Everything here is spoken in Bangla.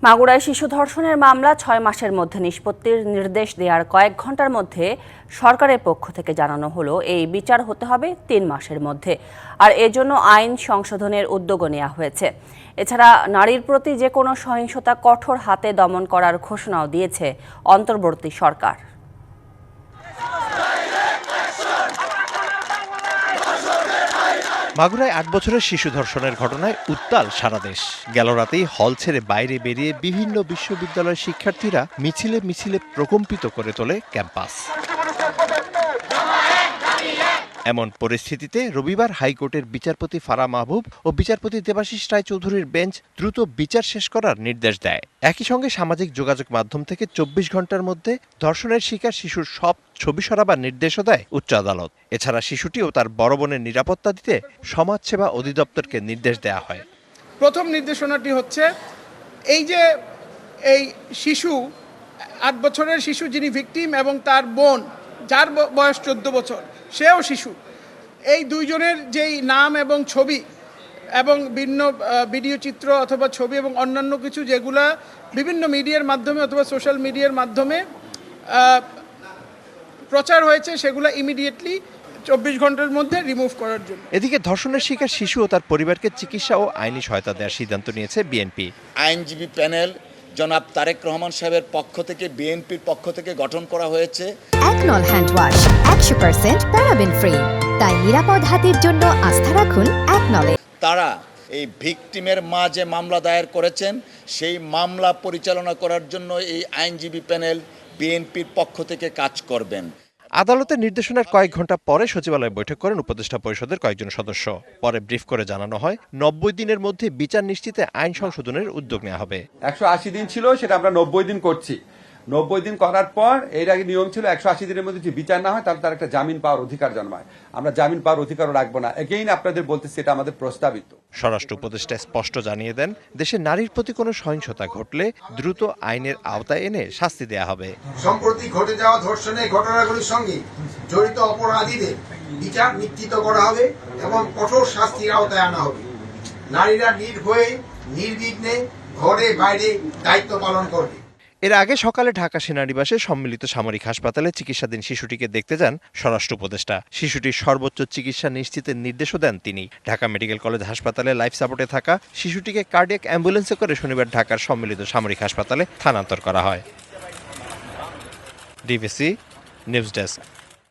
মাগুরায় শিশু ধর্ষণের মামলা ৬ মাসের মধ্যে নিষ্পত্তির নির্দেশ দেওয়ার কয়েক ঘন্টার মধ্যে সরকারের পক্ষ থেকে জানানো হলো এই বিচার হতে হবে ৩ মাসের মধ্যে। আর এজন্য আইন সংশোধনের উদ্যোগও নেওয়া হয়েছে। এছাড়া নারীর প্রতি যে কোনো সহিংসতা কঠোর হাতে দমন করার ঘোষণাও দিয়েছে অন্তর্বর্তী সরকার। মাগুরায় ৮ বছরের শিশু ধর্ষণের ঘটনায় উত্তাল সারা দেশ। গেল রাতেই হল ছেড়ে বাইরে বেরিয়ে বিভিন্ন বিশ্ববিদ্যালয়ের শিক্ষার্থীরা মিছিলে মিছিলে প্রকম্পিত করে তোলে ক্যাম্পাস। এমন পরিস্থিতিতে রবিবার হাইকোর্টের বিচারপতি ফারা মাহবুব ও বিচারপতি দেবাশিস রায়চৌধুরীর বেঞ্চ দ্রুত বিচার শেষ করার নির্দেশ দেয়। একই সঙ্গে সামাজিক যোগাযোগ মাধ্যম থেকে ২৪ ঘন্টার মধ্যে ধর্ষণের শিকার শিশুর সব ছবি সরাবার নির্দেশও দেয় উচ্চ আদালত। এছাড়া শিশুটি ও তার বড় বোনের নিরাপত্তা দিতে সমাজসেবা অধিদপ্তরকে নির্দেশ দেওয়া হয়। প্রথম নির্দেশনাটি হচ্ছে এই শিশু ৮ বছরের শিশু যিনি ভিকটিম এবং তার বোন যার বয়স ১৪ বছর সেও শিশু, এই দুইজনের যেই নাম এবং ছবি এবং ভিন্ন ভিডিও চিত্র অথবা ছবি এবং অন্যান্য কিছু যেগুলা বিভিন্ন মিডিয়ার মাধ্যমে অথবা সোশ্যাল মিডিয়ার মাধ্যমে প্রচার হয়েছে সেগুলো ইমিডিয়েটলি ২৪ ঘন্টার মধ্যে রিমুভ করার জন্য। এদিকে ধর্ষণের শিকার শিশু ও তার পরিবারকে চিকিৎসা ও আইনি সহায়তা দেওয়ার সিদ্ধান্ত নিয়েছে বিএনপি। আইনজীবী প্যানেল জনাব তারেক রহমান সাহেবের পক্ষ থেকে বিএনপির পক্ষ থেকে গঠন করা হয়েছে। একনল হ্যান্ড ওয়াশ ১০০% প্যারাবেন ফ্রি, তাই নিরাপদ হাতের জন্য আস্থা রাখুন একনলে। তারা এই ভিকটিমের মা যে মামলা দায়ের করেছেন সেই মামলা পরিচালনা করার জন্য এই আইনজীবী প্যানেল বিএনপির পক্ষ থেকে কাজ করবেন। আদালতের নির্দেশনার কয়েক ঘন্টা পরে সচিবালয়ে বৈঠক করেন উপদেষ্টা পরিষদের কয়েকজন সদস্য। পরে ব্রিফ করে জানানো হয় ৯০ দিনের মধ্যে বিচার নিশ্চিতে আইন সংশোধনের উদ্যোগ নেওয়া হবে। ১৮০ দিন ছিল, সেটা আমরা ৯০ দিন করছি। ৯০ দিন করার পর এর আগে নিয়ম ছিল ১৮০ দিনের মধ্যে যদি বিচার না হয় তাহলে তার একটা জামিন পাওয়ার অধিকার জন্মায়। আমরা জামিন পাওয়ার অধিকারও রাখবো না। এগেইন আপনাদের বলতেছি এটা আমাদের প্রস্তাবিত। স্বরাষ্ট্র উপদেষ্টা স্পষ্ট জানিয়ে দেন, দেশে নারীর প্রতি কোনো সহিংসতা ঘটলে দ্রুত আইনের আওতায় এনে শাস্তি দেয়া হবে। সম্প্রতি ঘটে যাওয়া ধর্ষণের ঘটনাগুলির সঙ্গে জড়িত অপরাধীদের বিচার নিশ্চিত করা হবে এবং কঠোর শাস্তির আওতায় আনা হবে। নারীরা নির্ভয়ে নির্বিঘ্নে ঘরে বাইরে দায়িত্ব পালন করবে। এর আগে সকালে ঢাকা সেনানিবাসে সম্মিলিত সামরিক হাসপাতালে চিকিৎসাধীন শিশুটিকে দেখতে যান স্বরাষ্ট্র উপদেষ্টা। শিশুটির সর্বোচ্চ চিকিৎসা নিশ্চিতের নির্দেশও দেন তিনি। ঢাকা মেডিকেল কলেজ হাসপাতালে লাইফ সাপোর্টে থাকা শিশুটিকে কার্ডিয়াক অ্যাম্বুলেন্সে করে শনিবার ঢাকার সম্মিলিত সামরিক হাসপাতালে স্থানান্তর করা হয়। DBC news desk.